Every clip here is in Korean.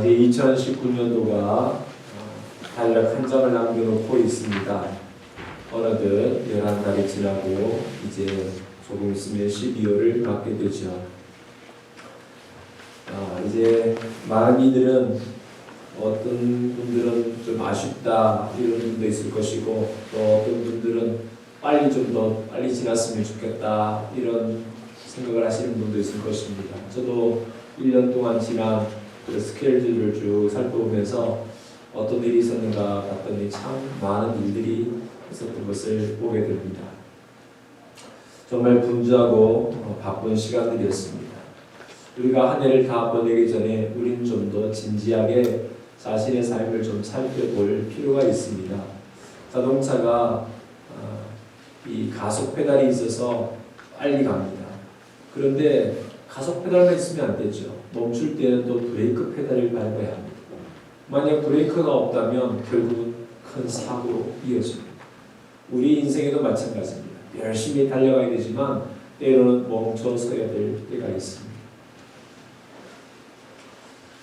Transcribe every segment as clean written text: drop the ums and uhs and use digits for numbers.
이제 2019년도가 달력 한 장을 남겨놓고 있습니다. 어느덧 11달이 지나고 이제 조금 있으면 12월을 맞게 되죠. 이제 많은 이들은 어떤 분들은 좀 아쉽다 이런 분도 있을 것이고, 또 어떤 분들은 좀 더 빨리 지났으면 좋겠다 이런 생각을 하시는 분도 있을 것입니다. 저도 1년 동안 지난 그 스케줄들을 쭉 살펴보면서 어떤 일이 있었는가 봤더니 참 많은 일들이 있었던 것을 보게 됩니다. 정말 분주하고 바쁜 시간들이었습니다. 우리가 한 해를 다 보내기 전에 우리는 좀 더 진지하게 자신의 삶을 좀 살펴볼 필요가 있습니다. 자동차가 이 가속 페달이 있어서 빨리 갑니다. 그런데 가속 페달만 있으면 안 되죠. 멈출 때는 또 브레이크 페달을 밟아야 합니다. 만약 브레이크가 없다면 결국은 큰 사고로 이어집니다. 우리 인생에도 마찬가지입니다. 열심히 달려가야 되지만 때로는 멈춰서야 될 때가 있습니다.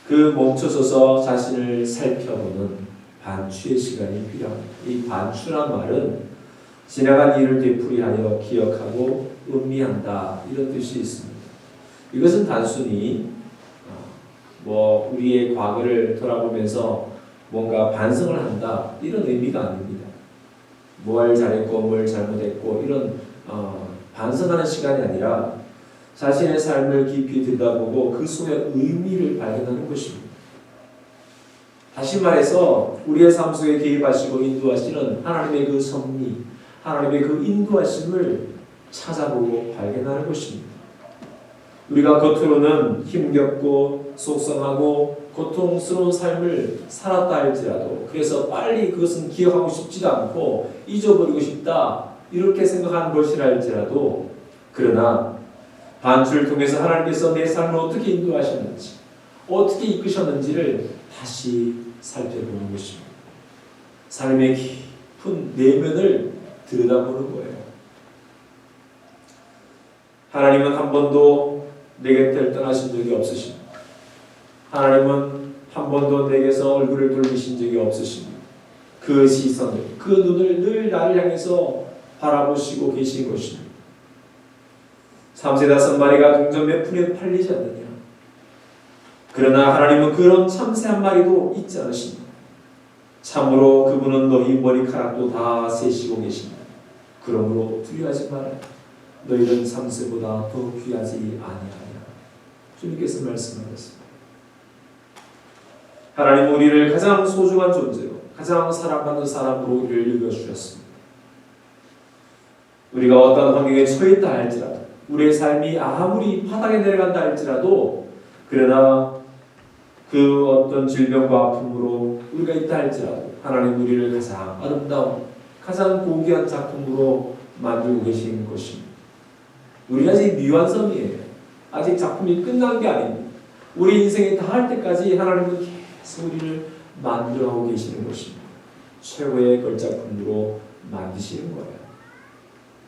그 멈춰서서 자신을 살펴보는 반추의 시간이 필요합니다. 이 반추란 말은 지나간 일을 되풀이하여 기억하고 음미한다 이런 뜻이 있습니다. 이것은 단순히 우리의 과거를 돌아보면서 뭔가 반성을 한다 이런 의미가 아닙니다. 뭘 잘했고 뭘 잘못했고 이런 반성하는 시간이 아니라 자신의 삶을 깊이 들여다보고 그 속에 의미를 발견하는 것입니다. 다시 말해서 우리의 삶 속에 개입하시고 인도하시는 하나님의 그 섭리, 하나님의 그 인도하심을 찾아보고 발견하는 것입니다. 우리가 겉으로는 힘겹고 속상하고 고통스러운 삶을 살았다 할지라도, 그래서 빨리 그것은 기억하고 싶지도 않고 잊어버리고 싶다 이렇게 생각하는 것이라 할지라도, 그러나 반추를 통해서 하나님께서 내 삶을 어떻게 인도하셨는지, 어떻게 이끄셨는지를 다시 살펴보는 것입니다. 삶의 깊은 내면을 들여다보는 거예요. 하나님은 한 번도 내 곁을 떠나신 적이 없으십니다. 하나님은 한 번도 내게서 얼굴을 돌리신 적이 없으십니다. 그 시선을, 그 눈을 늘 나를 향해서 바라보시고 계신 것입니다. 3세 5마리가 동전 몇 푼에 팔리지 않느냐. 그러나 하나님은 그런 참새 한 마리도 잊지 않으십니다. 참으로 그분은 너희 머리카락도 다 세시고 계십니다. 그러므로 두려워하지 마라. 너희는 삼세보다 더 귀하지 아니하냐. 주님께서 말씀하셨습니다. 하나님은 우리를 가장 소중한 존재로, 가장 사랑받는 사람으로 우리를 여겨주셨습니다. 우리가 어떤 환경에 처했다 할지라도, 우리의 삶이 아무리 바닥에 내려간다 할지라도, 그러나 그 어떤 질병과 아픔으로 우리가 있다 할지라도 하나님 우리를 가장 아름다운, 가장 고귀한 작품으로 만들고 계신 것입니다. 우리가 아직 미완성이에요. 아직 작품이 끝난 게 아닙니다. 우리 인생이 다 할 때까지 하나님은 계속 우리를 만들어가고 계시는 것입니다. 최고의 걸작품으로 만드시는 거예요.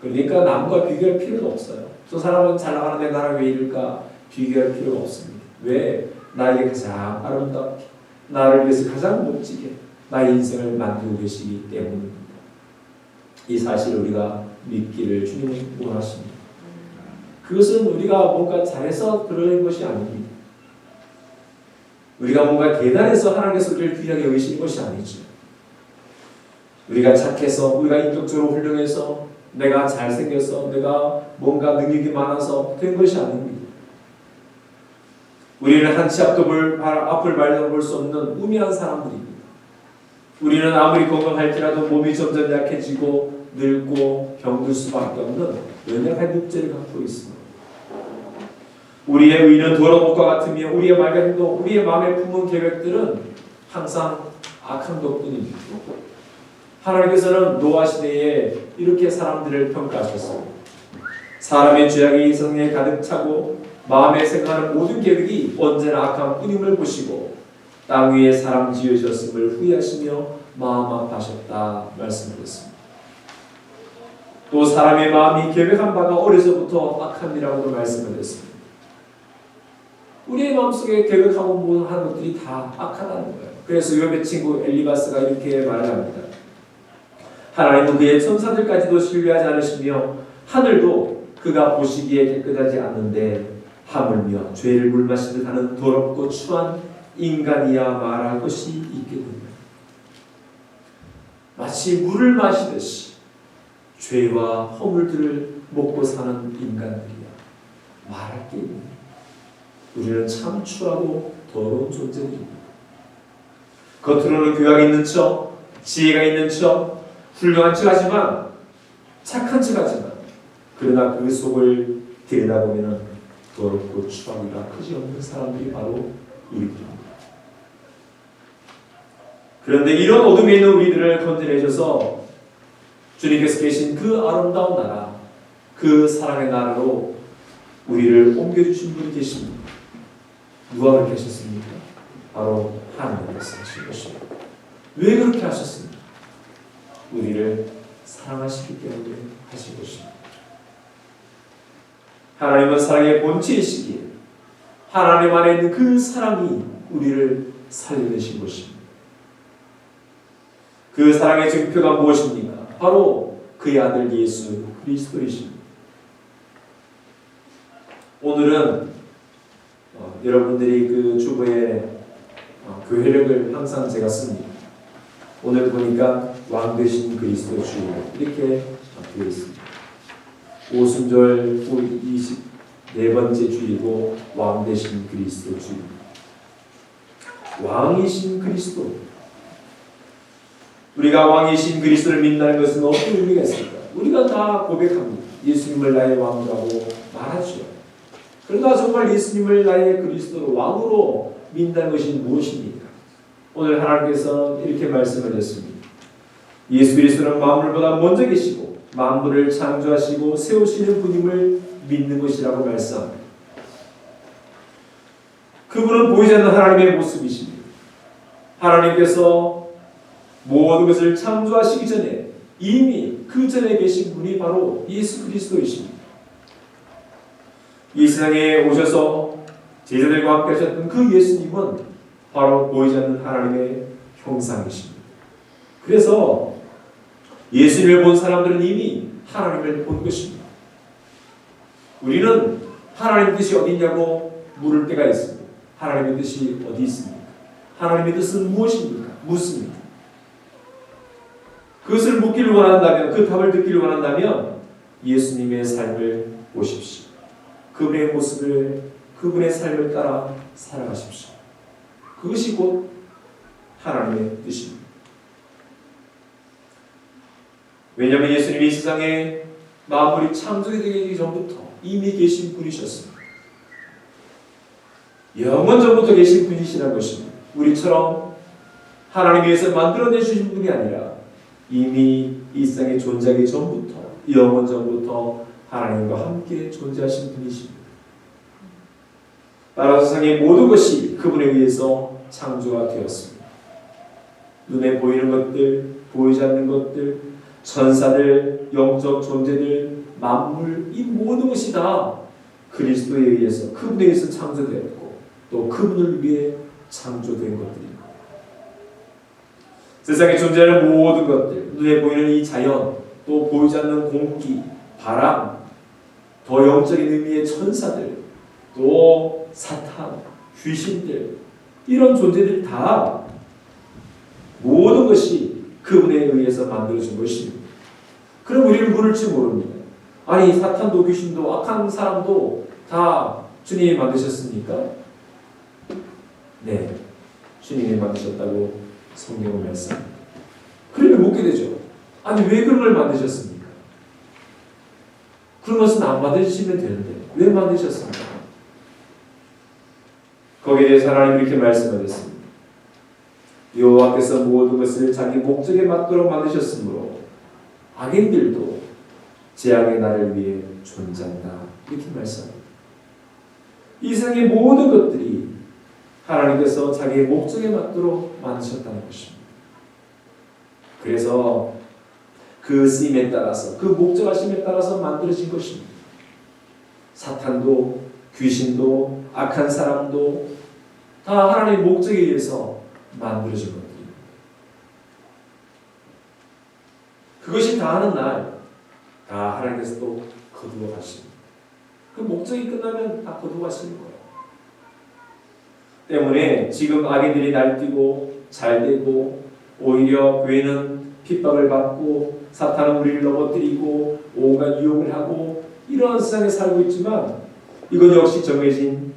그러니까 남과 비교할 필요도 없어요. 저 사람은 잘 나가는데 나는 왜 이럴까? 비교할 필요가 없습니다. 왜? 나에게 가장 아름답게, 나를 위해서 가장 멋지게 나의 인생을 만들고 계시기 때문입니다. 이 사실을 우리가 믿기를 주님은 원하십니다. 그것은 우리가 뭔가 잘해서 그러는 것이 아닙니다. 우리가 뭔가 대단해서 하나님께서 우리를 귀하게 여기시는 것이 아니죠. 우리가 착해서, 우리가 인격적으로 훌륭해서, 내가 잘생겨서, 내가 뭔가 능력이 많아서 된 것이 아닙니다. 우리는 한 치 앞을 바라볼 수 없는 우매한 사람들입니다. 우리는 아무리 건강할지라도 몸이 점점 약해지고 늙고 병들 수밖에 없는 연약한 육체를 갖고 있습니다. 우리의 의는 더러운 것과 같으며 우리의 맑은 행동, 우리의 마음에 품은 계획들은 항상 악한 것뿐입니다. 하나님께서는 노아 시대에 이렇게 사람들을 평가하셨습니다. 사람의 죄악이 성에 가득 차고 마음에 생각하는 모든 계획이 언제나 악한 뿐임을 보시고 땅 위에 사람 지으셨음을 후회하시며 마음 아파하셨다 말씀드렸습니다. 또 사람의 마음이 계획한 바가 어려서부터 악함이라고 말씀을 했습니다. 우리의 마음속에 계획하고 하는 것들이 다 악하다는 거예요. 그래서 욥의 친구 엘리바스가 이렇게 말을 합니다. 하나님은 그의 천사들까지도 신뢰하지 않으시며 하늘도 그가 보시기에 깨끗하지 않는데 하물며 죄를 물마시듯 하는 더럽고 추한 인간이야 말할 것이 있겠느냐. 마치 물을 마시듯이 죄와 허물들을 먹고 사는 인간들이야 말할 게 있느냐. 우리는 참 추하고 더러운 존재들입니다. 겉으로는 교양이 있는 척, 지혜가 있는 척, 훌륭한 척 하지만, 착한 척 하지만, 그러나 그 속을 들여다보면 더럽고 추하기가 그지없는 사람들이 바로 우리들입니다. 그런데 이런 어둠에 있는 우리들을 건져내셔서 주님께서 계신 그 아름다운 나라, 그 사랑의 나라로 우리를 옮겨주신 분이 계십니다. 누가 그렇게 하셨습니까? 바로 하나님께서 하신 것입니다. 왜 그렇게 하셨습니까? 우리를 사랑하시기 때문에 하신 것입니다. 하나님은 사랑의 본체이시기에 하나님 안에 있는 그 사랑이 우리를 살려내신 것입니다. 그 사랑의 증표가 무엇입니까? 바로 그의 아들 예수 그리스도이십니다. 오늘은 여러분들이 그 주보에 교회력을 항상 제가 씁니다. 오늘 보니까 왕 되신 그리스도 주 이렇게 되어 있습니다. 오순절 후 24번째 주이고 왕 되신 그리스도 주. 왕이신 그리스도. 우리가 왕이신 그리스도를 믿는다는 것은 어떤 의미가 있습니까? 우리가 다 고백합니다. 예수님을 나의 왕이라고 말하죠. 그러나 정말 예수님을 나의 그리스도로 왕으로 믿는다는 것이 무엇입니까? 오늘 하나님께서 이렇게 말씀하셨습니다. 예수 그리스도는 만물보다 먼저 계시고 만물을 창조하시고 세우시는 분임을 믿는 것이라고 말씀합니다. 그분은 보이지 않는 하나님의 모습이십니다. 하나님께서 모든 것을 창조하시기 전에 이미 그 전에 계신 분이 바로 예수 그리스도이십니다. 이 세상에 오셔서 제자들과 함께 하셨던 그 예수님은 바로 보이지 않는 하나님의 형상이십니다. 그래서 예수님을 본 사람들은 이미 하나님을 본 것입니다. 우리는 하나님의 뜻이 어디 있냐고 물을 때가 있습니다. 하나님의 뜻이 어디 있습니까? 하나님의 뜻은 무엇입니까? 묻습니다. 그것을 묻기를 원한다면, 그 답을 듣기를 원한다면 예수님의 삶을 보십시오. 그분의 모습을, 그분의 삶을 따라 살아가십시오. 그것이 곧 하나님의 뜻입니다. 왜냐하면 예수님이 이 세상에 만물이 창조되기 전부터 이미 계신 분이셨습니다. 영원 전부터 계신 분이시라는 것입니다. 우리처럼 하나님이 위해서 만들어내주신 분이 아니라 이미 이 세상에 존재하기 전부터, 영원 전부터 하나님과 함께 존재하신 분이십니다. 따라서 세상의 모든 것이 그분에 의해서 창조가 되었습니다. 눈에 보이는 것들, 보이지 않는 것들, 천사들, 영적 존재들, 만물, 이 모든 것이 다 그리스도에 의해서, 그분에 의해서 창조되었고 또 그분을 위해 창조된 것들입니다. 세상에 존재하는 모든 것들, 눈에 보이는 이 자연, 또 보이지 않는 공기, 바람, 더 영적인 의미의 천사들, 또 사탄, 귀신들, 이런 존재들 다 모든 것이 그분에 의해서 만들어진 것입니다. 그럼 우리는 모를지 모릅니다. 아니, 사탄도 귀신도 악한 사람도 다 주님이 만드셨습니까? 네, 주님이 만드셨다고 성경은 말씀합니다. 그러면 묻게 되죠. 아니, 왜 그런 걸 만드셨습니까? 그런 것은 안 만드시면 되는데 왜 만드셨습니까? 거기에 대해서 하나님 이렇게 말씀하셨습니다. 여호와께서 모든 것을 자기 목적에 맞도록 만드셨으므로 악인들도 재앙의 날을 위해 존재한다. 이렇게 말씀합니다. 이 세상의 모든 것들이 하나님께서 자기의 목적에 맞도록 만드셨다는 것입니다. 그래서 그 쓰임에 따라서, 그 목적하심에 따라서 만들어진 것입니다. 사탄도, 귀신도, 악한 사람도 다 하나님의 목적에 의해서 만들어진 것들입니다. 그것이 다 하는 날 다 하나님께서 또 거두어 가십니다. 그 목적이 끝나면 다 거두어 가시는 거예요. 때문에 지금 악인들이 날뛰고 잘되고 오히려 교회는 핍박을 받고 사탄은 우리를 넘어뜨리고 온갖 유혹을 하고 이러한 세상에 살고 있지만 이건 역시 정해진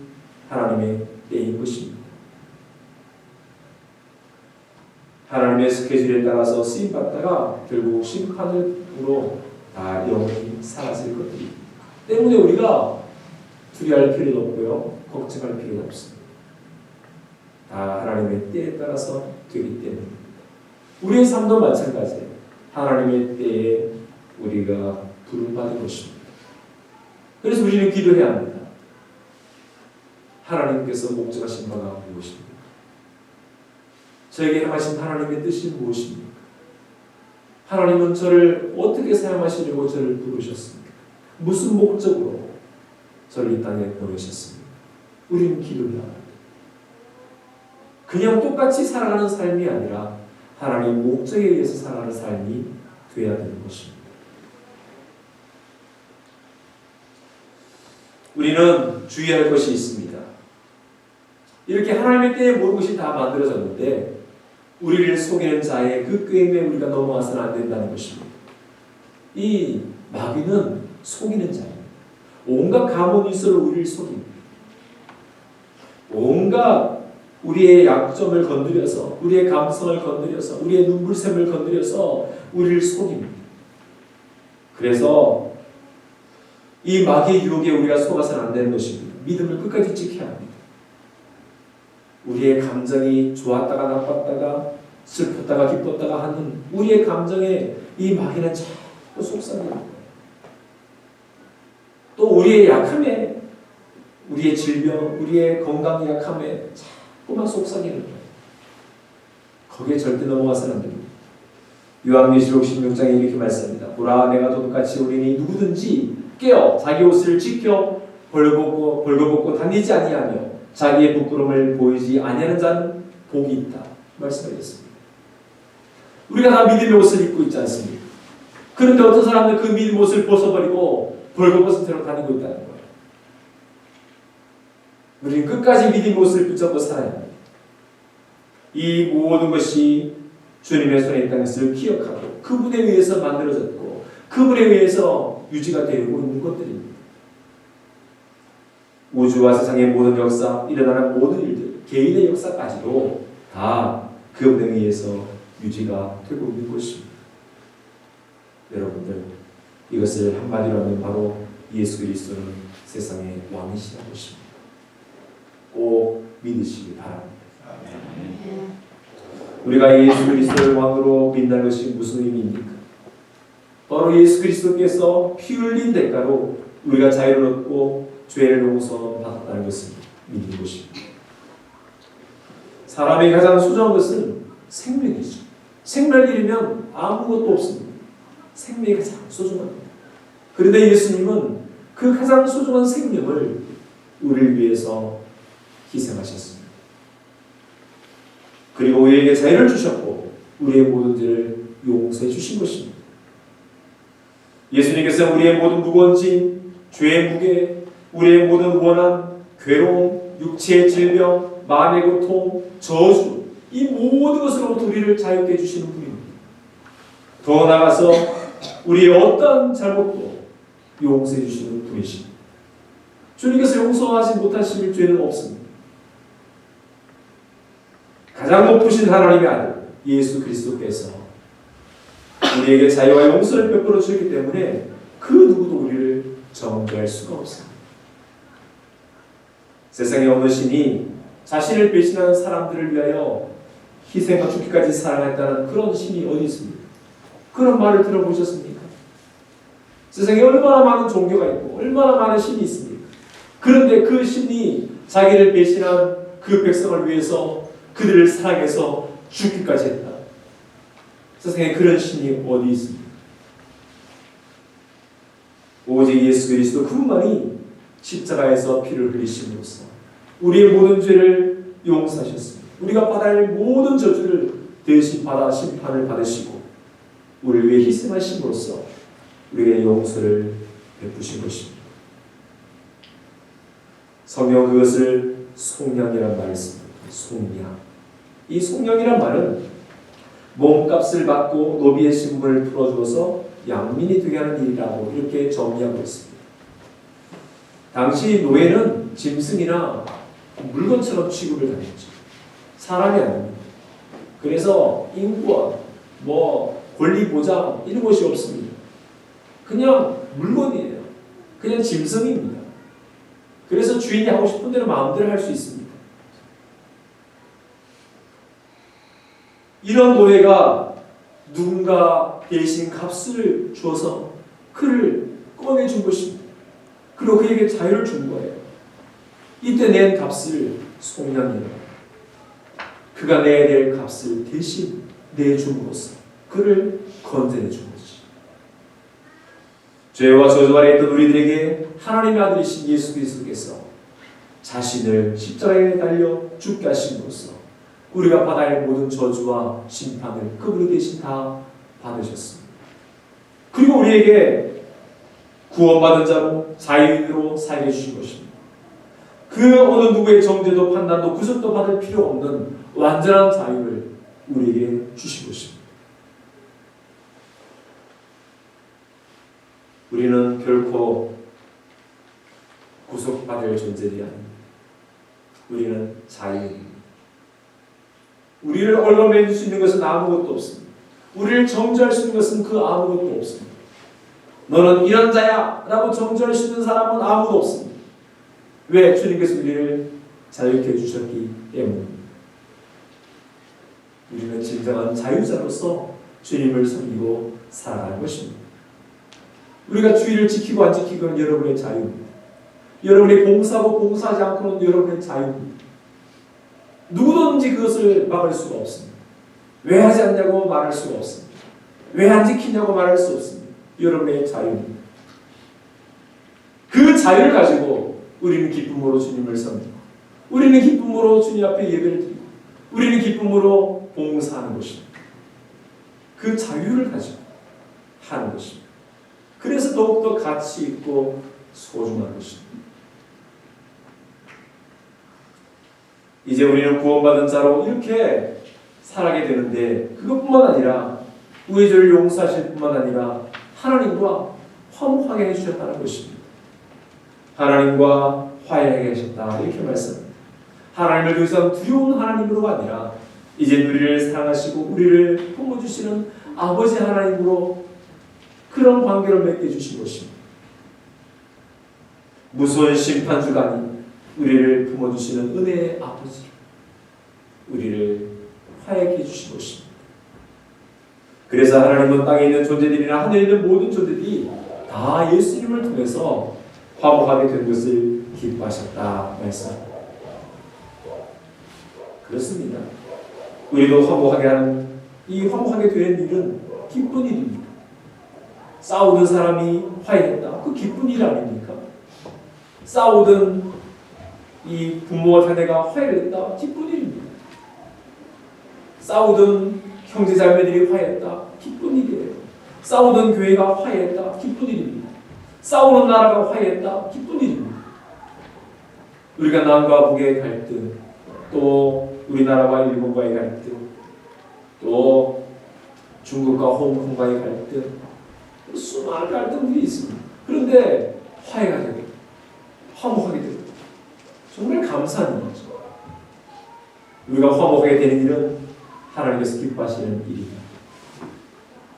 하나님의 때인 것입니다. 하나님의 스케줄에 따라서 쓰임받다가 결국 심판으로 다 영원히 사라질 것들입니다. 때문에 우리가 두려워할 필요도 없고요. 걱정할 필요도 없습니다. 다 하나님의 때에 따라서 되기 때문입니다. 우리의 삶도 마찬가지예요. 하나님의 때에 우리가 부름받은 것입니다. 그래서 우리는 기도해야 합니다. 하나님께서 목적하신 바가 무엇입니까? 저에게 행하신 하나님의 뜻이 무엇입니까? 하나님은 저를 어떻게 사용하시려고 저를 부르셨습니까? 무슨 목적으로 저를 이 땅에 보내셨습니까? 우리는 기도해야 합니다. 그냥 똑같이 살아가는 삶이 아니라 하나님 목적에 의해서 살아가는 삶이 되어야 되는 것입니다. 우리는 주의할 것이 있습니다. 이렇게 하나님의 때에 모든 것이 다 만들어졌는데 우리를 속이는 자의 그 꾀임에 우리가 넘어가서는 안 된다는 것입니다. 이 마귀는 속이는 자예요. 온갖 가문일서로 우리를 속입니다. 온갖 우리의 약점을 건드려서 우리의 감성을 건드려서 우리의 눈물샘을 건드려서 우리를 속입니다. 그래서 이 마귀의 유혹에 우리가 속아서는 안 되는 것입니다. 믿음을 끝까지 지켜야 합니다. 우리의 감정이 좋았다가 나빴다가 슬펐다가 기뻤다가 하는 우리의 감정에 이 마귀는 자꾸 속삭입니다. 또 우리의 약함에 우리의 질병, 우리의 건강 약함에 자꾸만 속삭이는 거예요. 거기에 절대 넘어가서는 안 됩니다. 요한계시록 16장에 이렇게 말씀합니다. 보라 내가 도둑같이 오리니 누구든지 깨어 자기 옷을 지켜 벌거벗고 다니지 아니하며 자기의 부끄러움을 보이지 아니하는 자는 복이 있다. 말씀하셨습니다. 우리가 다 믿음의 옷을 입고 있지 않습니까? 그런데 어떤 사람은 그 믿음의 옷을 벗어버리고 벌거벗은 채로 다니고 있다는 거예요. 우리는 끝까지 믿음의 옷을 붙잡고 살아야 합니다. 이 모든 것이 주님의 손에 있다는 것을 기억하고 그분에 의해서 만들어졌고 그분에 의해서 유지가 되고 있는 것들입니다. 우주와 세상의 모든 역사, 일어나는 모든 일들, 개인의 역사까지도 다 그분에 의해서 유지가 되고 있는 것입니다. 여러분들 이것을 한마디로 하면 바로 예수 그리스도는 세상의 왕이시라는 것입니다. 꼭 믿으시기 바랍니다. 우리가 예수 그리스도를 왕으로 믿는 것이 무슨 의미입니까? 바로 예수 그리스도께서 피 흘린 대가로 우리가 자유를 얻고 죄를 용서받았다는 것을 믿는 것입니다. 사람에게 가장 소중한 것은 생명이죠. 생명을 잃으면 아무것도 없습니다. 생명이 가장 소중합니다. 그런데 예수님은 그 가장 소중한 생명을 우리를 위해서 희생하셨습니다. 그리고 우리에게 자유를 주셨고 우리의 모든 죄를 용서해 주신 것입니다. 예수님께서 우리의 모든 무거운 짐, 죄의 무게, 우리의 모든 원한, 괴로움, 육체의 질병, 마음의 고통, 저주 이 모든 것으로부터 우리를 자유케 해주시는 분입니다. 더 나아가서 우리의 어떤 잘못도 용서해 주시는 분이십니다. 주님께서 용서하지 못하실 죄는 없습니다. 가장 높으신 하나님의 아들 예수 그리스도께서 우리에게 자유와 용서를 베풀어 주셨기 때문에 그 누구도 우리를 정죄할 수가 없습니다. 세상에 어느 신이 자신을 배신하는 사람들을 위하여 희생과 죽기까지 사랑했다는 그런 신이 어디 있습니까? 그런 말을 들어보셨습니까? 세상에 얼마나 많은 종교가 있고 얼마나 많은 신이 있습니까? 그런데 그 신이 자기를 배신한 그 백성을 위해서 그들을 사랑해서 죽기까지 했다. 세상에 그런 신이 어디 있습니까? 오직 예수 그리스도 그분만이 십자가에서 피를 흘리심으로써 우리의 모든 죄를 용서하셨습니다. 우리가 받아야 할 모든 저주를 대신 받아 심판을 받으시고 우리를 위해 희생하심으로써 우리에게 용서를 베푸신 것입니다. 성경 그것을 속량이란 말을 씁니다. 속량. 이 속량이란 말은 몸값을 받고 노비의 신분을 풀어주어서 양민이 되게 하는 일이라고 이렇게 정의하고 있습니다. 당시 노예는 짐승이나 물건처럼 취급을 당했죠. 사람이 아닙니다. 그래서 인권, 권리 보장 이런 것이 없습니다. 그냥 물건이에요. 그냥 짐승입니다. 그래서 주인이 하고 싶은 대로 마음대로 할 수 있습니다. 이런 노예가 누군가 대신 값을 주어서 그를 꺼내준 것입니다. 그리고 그에게 자유를 준 거예요. 이때 낸 값을 속량이에요. 그가 내야 될 값을 대신 내줌으로써 그를 건져내 준 거지. 죄와 저주 아래 있던 우리들에게 하나님의 아들이신 예수 그리스도께서 자신을 십자가에 달려 죽게 하심으로써 우리가 받아야 할 모든 저주와 심판을 그분이 대신 다 받으셨습니다. 그리고 우리에게 구원받은 자로 자유인으로 살게 해주신 것입니다. 그 어느 누구의 정죄도 판단도 구속도 받을 필요 없는 완전한 자유를 우리에게 주신 것입니다. 우리는 결코 구속받을 존재들이 아닙니다. 우리는 자유인입니다. 우리를 얼어매줄 수 있는 것은 아무것도 없습니다. 우리를 정죄할 수 있는 것은 그 아무것도 없습니다. 너는 이런 자야 라고 정죄할 수 있는 사람은 아무도 없습니다. 왜? 주님께서 우리를 자유케 해주셨기 때문입니다. 우리는 진정한 자유자로서 주님을 섬기고 살아갈 것입니다. 우리가 주의를 지키고 안 지키고는 여러분의 자유입니다. 여러분이 봉사하고 봉사하지 않고는 여러분의 자유입니다. 누구든지 그것을 막을 수가 없습니다. 왜 하지 않냐고 말할 수가 없습니다. 왜 안 지키냐고 말할 수 없습니다. 여러분의 자유입니다. 그 자유를 가지고 우리는 기쁨으로 주님을 섬기고 우리는 기쁨으로 주님 앞에 예배를 드리고 우리는 기쁨으로 봉사하는 것입니다. 그 자유를 가지고 하는 것입니다. 그래서 더욱더 가치 있고 소중한 것입니다. 이제 우리는 구원받은 자로 이렇게 살아가게 되는데 그것뿐만 아니라 우리의 죄를 용서하실 뿐만 아니라 하나님과 화목하게 해주셨다는 것입니다. 하나님과 화해하게 하셨다 이렇게 말씀합니다. 하나님을 더 이상 두려운 하나님으로가 아니라 이제 우리를 사랑하시고 우리를 품어주시는 아버지 하나님으로 그런 관계를 맺게 해주신 것입니다. 무서운 심판주가 아닌 우리를 품어주시는 은혜의 아버지로 우리를 화해하게 해주신 것입니다. 그래서 하나님은 땅에 있는 존재들이나 하늘에 있는 모든 존재들이 다 예수님을 통해서 화목하게 된 것을 기뻐하셨다 말씀합니다. 그렇습니다. 우리도 화목하게 하는 이 화목하게 되는 일은 기쁜 일입니다. 싸우던 사람이 화해했다. 그 기쁜 일 아닙니까? 싸우던 이 부모와 자녀가 화해를 했다. 기쁜 일입니다. 싸우던 형제자매들이 화해했다. 기쁜 일이에요. 싸우던 교회가 화해했다. 기쁜 일입니다. 싸우는 나라가 화해했다. 기쁜 일입니다. 우리가 남과 북의 갈등, 또 우리나라와 일본과의 갈등, 또 중국과 홍콩과의 갈등, 수많은 갈등들이 있습니다. 그런데 화해가 되고 화목하게 되고 정말 감사한 일이죠. 우리가 화목하게 되는 일은 하나님께서 기뻐하시는 일입니다.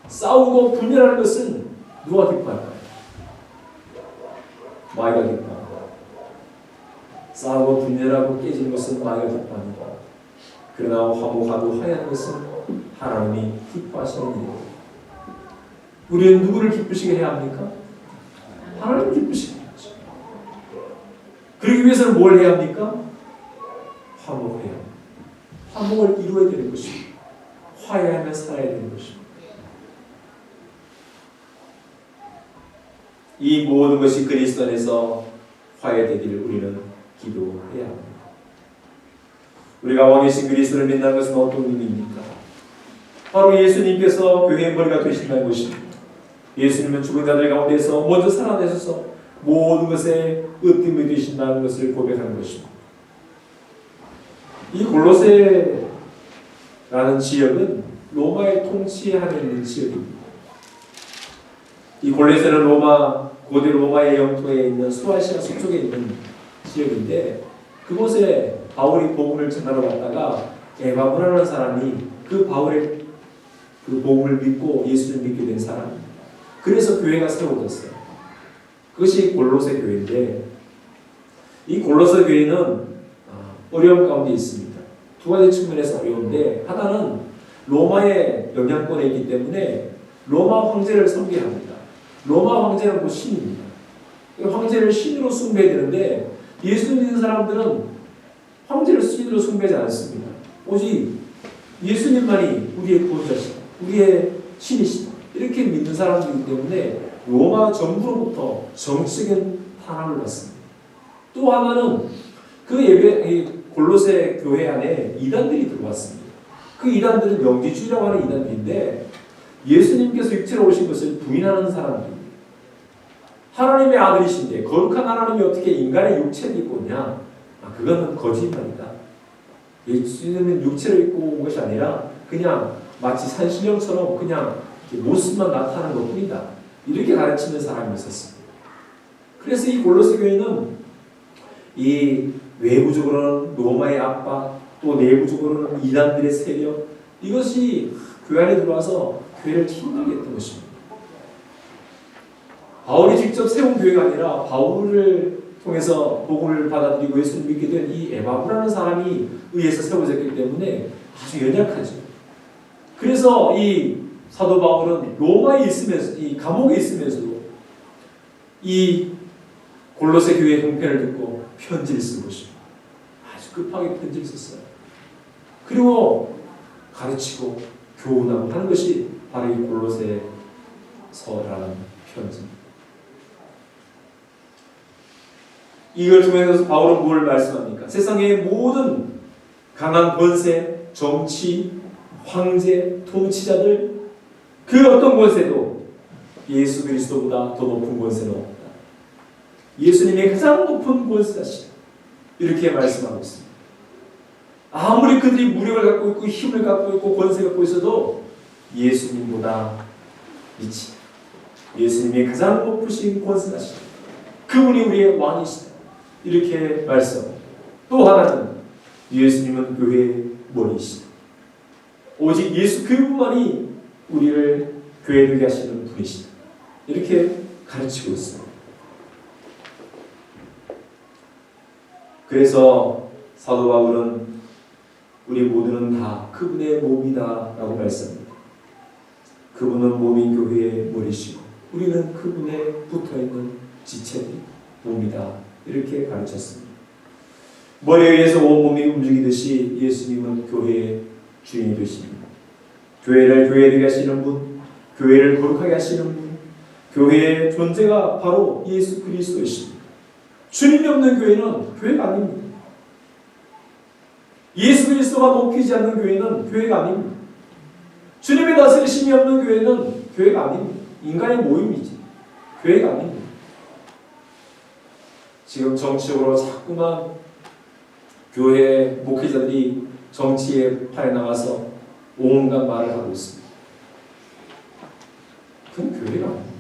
싸우고 분열하는 것은 누가 기뻐할까요? 마귀가 기뻐합니다. 싸우고 분열하고 깨지는 것은 마귀가 기뻐합니다. 그러나 화목하고 화해하는 것은 하나님이 기뻐하시는 일입니다. 우리는 누구를 기쁘시게 해야 합니까? 하나님을 기쁘시게 해야죠. 그러기 위해서는 뭘 해야 합니까? 화목해야 합니다. 화목을 이루어야 되는 것입니다. 화해하며 살아야 되는 것입니다. 이 모든 것이 그리스도 안에서 화해되기를 우리는 기도해야 합니다. 우리가 왕이신 그리스도를 믿는 것은 어떤 의미입니까? 바로 예수님께서 교회의 머리가 되신다는 것입니다. 예수님은 죽은 자들 가운데서 먼저 살아내셔서 모든 것에 으뜸이 되신다는 것을 고백하는 것입니다. 이 골로새라는 지역은 로마의 통치 하에 있는 지역입니다. 이 골로새는 고대 로마의 영토에 있는 소아시아 서쪽에 있는 지역인데, 그곳에 바울이 복음을 전하러 갔다가 에바브라는 사람이 그 바울의 그 복음을 믿고 예수를 믿게 된 사람입니다. 그래서 교회가 세워졌어요. 그것이 골로새 교회인데, 이 골로새 교회는 어려움 가운데 있습니다. 두 가지 측면에서 어려운데, 하나는 로마의 영향권에 있기 때문에 로마 황제를 섬겨야 합니다. 로마 황제는 곧 신입니다. 황제를 신으로 숭배해야 되는데, 예수 믿는 사람들은 황제를 신으로 숭배하지 않습니다. 오직 예수님만이 우리의 구원자시다, 우리의 신이시다, 이렇게 믿는 사람들이기 때문에 로마 정부로부터 정치적인 탄압을 받습니다. 또 하나는 그 골로새 교회 안에 이단들이 들어왔습니다. 그 이단들은 영지주의라고 하는 이단들인데, 예수님께서 육체로 오신 것을 부인하는 사람들입니다. 하나님의 아들이신데 거룩한 하나님이 어떻게 인간의 육체를 입고 오냐? 그거는 거짓말이다. 예수님은 육체를 입고 온 것이 아니라 그냥 마치 산신령처럼 그냥 모습만 나타나는 것뿐이다, 이렇게 가르치는 사람이 있었습니다. 그래서 이 골로새 교회는 이 외부적으로는 로마의 압박, 또 내부적으로는 이단들의 세력, 이것이 교회 안에 들어와서 교회를 힘들게 했던 것입니다. 바울이 직접 세운 교회가 아니라 바울을 통해서 복음을 받아들이고 예수를 믿게 된 이 에바브라는 사람이 의해서 세워졌기 때문에 아주 연약하죠. 그래서 이 사도 바울은 로마에 있으면서, 이 감옥에 있으면서도 이 골로새 교회의 형편을 듣고 편지를 쓴 것입니다. 아주 급하게 편지를 썼어요. 그리고 가르치고 교훈하고 하는 것이 바로 이 골로새서라는 편지입니다. 이걸 통해서 바울은 뭘 말씀합니까? 세상의 모든 강한 권세, 정치, 황제, 통치자들, 그 어떤 권세도 예수 그리스도보다 더 높은 권세는 없다. 예수님의 가장 높은 권세자시다, 이렇게 말씀하고 있습니다. 아무리 그들이 무력을 갖고 있고 힘을 갖고 있고 권세를 갖고 있어도 예수님보다 미치, 예수님의 가장 높으신 권세자시다, 그분이 우리의 왕이시다, 이렇게 말씀합니다. 또 하나는 예수님은 교회의 머리이시다. 오직 예수 그분만이 우리를 교회되게 하시는 분이시다, 이렇게 가르치고 있습니다. 그래서 사도 바울은 우리 모두는 다 그분의 몸이다 라고 말씀합니다. 그분은 몸인 교회의 머리시고 우리는 그분에 붙어있는 지체들, 몸이다, 이렇게 가르쳤습니다. 머리에 의해서 온몸이 움직이듯이 예수님은 교회의 주인이 되십니다. 교회를 교회되게 하시는 분, 교회를 거룩하게 하시는 분, 교회의 존재가 바로 예수 그리스도이십니다. 주님이 없는 교회는 교회가 아닙니다. 예수 그리스도가 높이지 않는 교회는 교회가 아닙니다. 주님의 다스리심이 없는 교회는 교회가 아닙니다. 인간의 모임이지 교회가 아닙니다. 지금 정치적으로 자꾸만 교회 목회자들이 정치의 팔에 나가서 온갖 말을 하고 있습니다. 그건 교회가 아닙니다.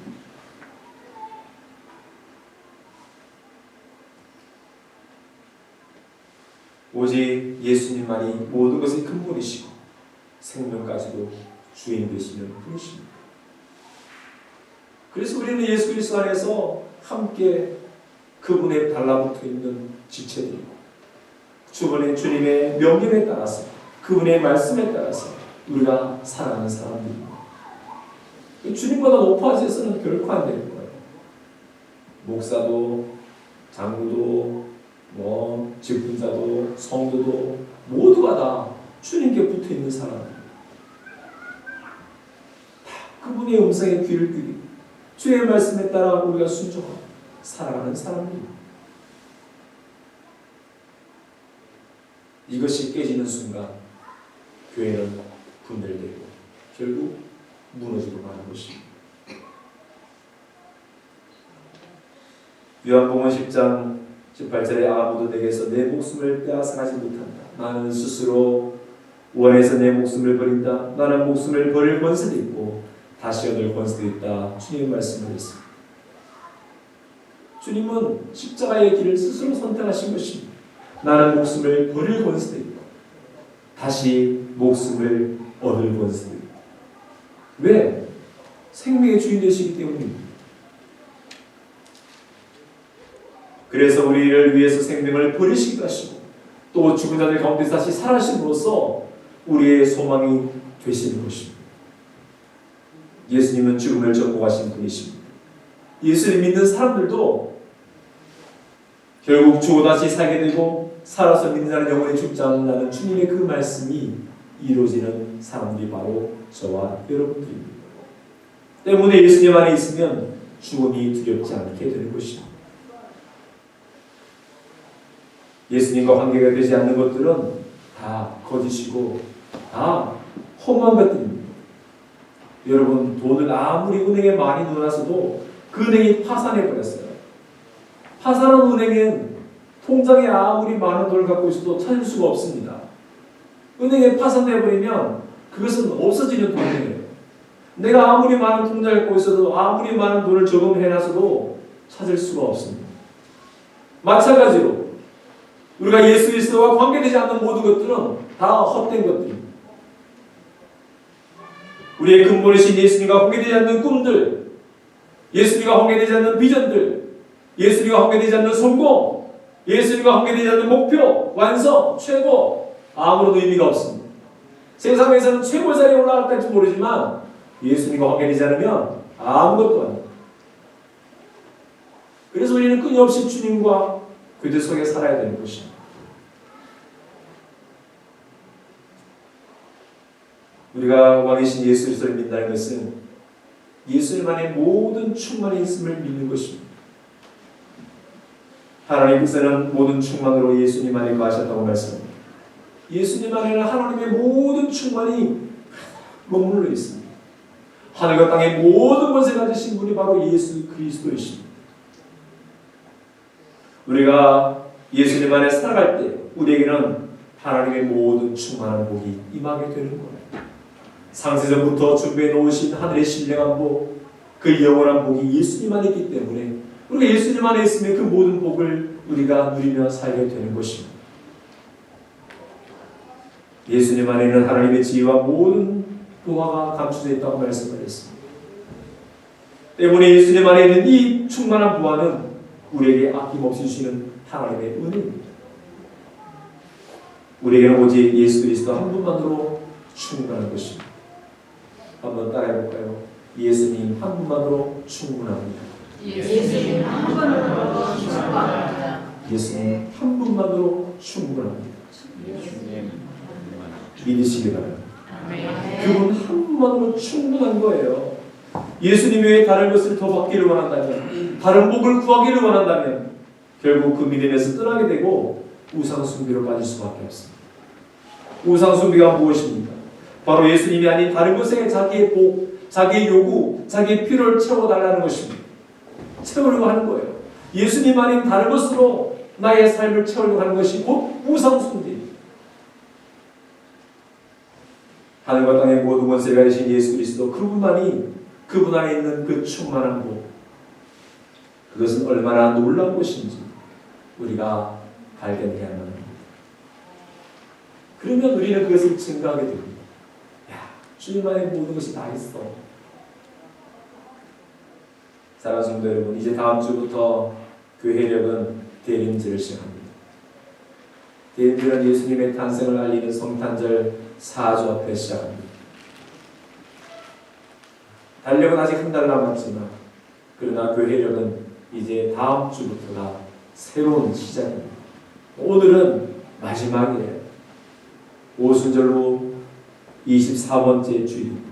오직 예수님만이 모든 것의 근본이시고 생명까지도 주인 되시는 분이십니다. 그래서 우리는 예수 그리스도 안에서 함께 그분에 달라붙어 있는 지체들이고, 주님의 명령에 따라서, 그분의 말씀에 따라서 우리가 살아가는 사람들입니다. 주님보다 높아져서는 결코 안 되는 거예요. 목사도, 장로도, 직분자도, 성도도 모두가 다 주님께 붙어 있는 사람들. 다 그분의 음성에 귀를 기울이고 주의 말씀에 따라 우리가 순종하고 살아가는 사람입니다. 이것이 깨지는 순간 교회는 분열되고 결국 무너지고 마는 것입니다. 요한복음 10장 18절에 아무도 내게서 내 목숨을 빼앗아가지 못한다. 나는 스스로 원해서 내 목숨을 버린다. 나는 목숨을 버릴 권세도 있고 다시 얻을 권세도 있다. 주님의 말씀을 했습니다. 주님은 십자가의 길을 스스로 선택하신 것입니다. 나는 목숨을 버릴 권세도 있고 다시 목숨을 얻을 권세도 있고. 왜? 생명의 주인 되시기 때문입니다. 그래서 우리를 위해서 생명을 버리시기도 하시고 또 죽은 자들 가운데 다시 살아심으로써 우리의 소망이 되시는 것입니다. 예수님은 죽음을 정복하신 분이십니다. 예수를 믿는 사람들도 결국 죽어 다시 살게 되고 살아서 믿는 자는 영원히 죽지 않는다는 주님의 그 말씀이 이루어지는 사람들이 바로 저와 여러분들입니다. 때문에 예수님 안에 있으면 죽음이 두렵지 않게 되는 것입니다. 예수님과 관계가 되지 않는 것들은 다 거짓이고 다 허무한 것들입니다. 여러분, 돈을 아무리 은행에 많이 넣어놨어도 그 은행이 파산해버렸어요. 파산한 은행엔 통장에 아무리 많은 돈을 갖고 있어도 찾을 수가 없습니다. 은행에 파산해버리면 그것은 없어지는 돈이에요. 내가 아무리 많은 통장을 갖고 있어도 아무리 많은 돈을 저금해놨어도 찾을 수가 없습니다. 마찬가지로 우리가 예수 그리스도와 관계되지 않는 모든 것들은 다 헛된 것들입니다. 우리의 근본이신 예수님과 관계되지 않는 꿈들, 예수님과 관계되지 않는 비전들, 예수님과 관계되지 않는 성공, 예수님과 관계되지 않는 목표, 완성, 최고, 아무런 의미가 없습니다. 세상에서는 최고 자리에 올라갈지 모르지만 예수님과 관계되지 않으면 아무것도 아닙니다. 그래서 우리는 끊임없이 주님과 그들 속에 살아야 되는 것입니다. 우리가 왕이신 예수 그리스도를 믿는다는 것은 예수님 안에 모든 충만이 있음을 믿는 것입니다. 하나님께서는 모든 충만으로 예수님 안에 거하셨다고 말씀합니다. 예수님 안에는 하나님의 모든 충만이 머물러 있습니다. 하늘과 땅의 모든 것을 가지신 분이 바로 예수 그리스도이십니다. 우리가 예수님 안에 살아갈 때 우리에게는 하나님의 모든 충만한 복이 임하게 되는 거예요. 상세전부터 준비해 놓으신 하늘의 신령한 복, 그 영원한 복이 예수님 안에 있기 때문에 우리가 예수님 안에 있으면 그 모든 복을 우리가 누리며 살게 되는 것입니다. 예수님 안에는 하나님의 지혜와 모든 보화가 감춰져 있다고 말씀하셨습니다. 때문에 예수님 안에 있는 이 충만한 보화는 우리에게 아낌없이 주시는 하나님의 은혜입니다. 우리에게는 오직 예수 그리스도 한 분만으로 충분한 것입니다. 한번 따라해볼까요? 예수님 한 분만으로 충분합니다. 예수님 한 분만으로 충분합니다. 예수님 한 분만으로 충분합니다. 믿으시기 바랍니다. 그분 한 분만으로 충분한 거예요. 예수님 외에 다른 것을 더 받기를 원한다면, 다른 복을 구하기를 원한다면 결국 그 믿음에서 떠나게 되고 우상숭배로 빠질 수밖에 없습니다. 우상숭배가 무엇입니까? 바로 예수님이 아닌 다른 것에 자기의 복, 자기의 요구, 자기의 필요를 채워달라는 것입니다. 채우려고 하는 거예요. 예수님 아닌 다른 것으로 나의 삶을 채우려고 하는 것이 곧 우상숭배입니다. 하늘과 땅의 모든 권세가 되신 예수 그리스도 그분만이 그분 안에 있는 그 충만한 복, 그것은 얼마나 놀라운 것인지 우리가 발견해야만 합니다. 그러면 우리는 그것을 증가하게 됩니다. 야, 주님 안에 모든 것이 다 있어. 사랑하는 성도 여러분, 이제 다음 주부터 교회력은 대림절을 시작합니다. 대림절은 예수님의 탄생을 알리는 성탄절 4주 앞에 시작합니다. 달력은 아직 한 달 남았지만 그러나 교회력은 이제 다음 주부터가 새로운 시작입니다. 오늘은 마지막이에요. 오순절로 24번째 주일입니다.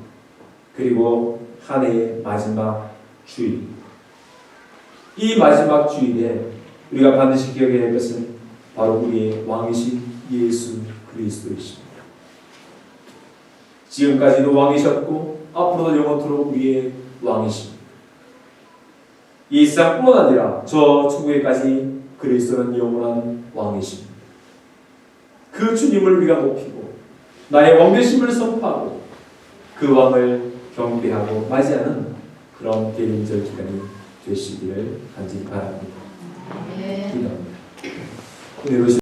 그리고 한 해의 마지막 주일입니다. 이 마지막 주일에 우리가 반드시 기억해야 할 것은 바로 우리의 왕이신 예수 그리스도이십니다. 지금까지도 왕이셨고 앞으로도 영원토록 우리의 왕이십니다. 이 세상뿐만 아니라 저 천국에까지 그리스도는 영원한 왕이십니다. 그 주님을 우리가 높이고 나의 왕되심을 선포하고 그 왕을 경배하고 맞이하는 그런 대림절 기간이 되시기를 간절히 바랍니다. 네. 기도합니다. 오늘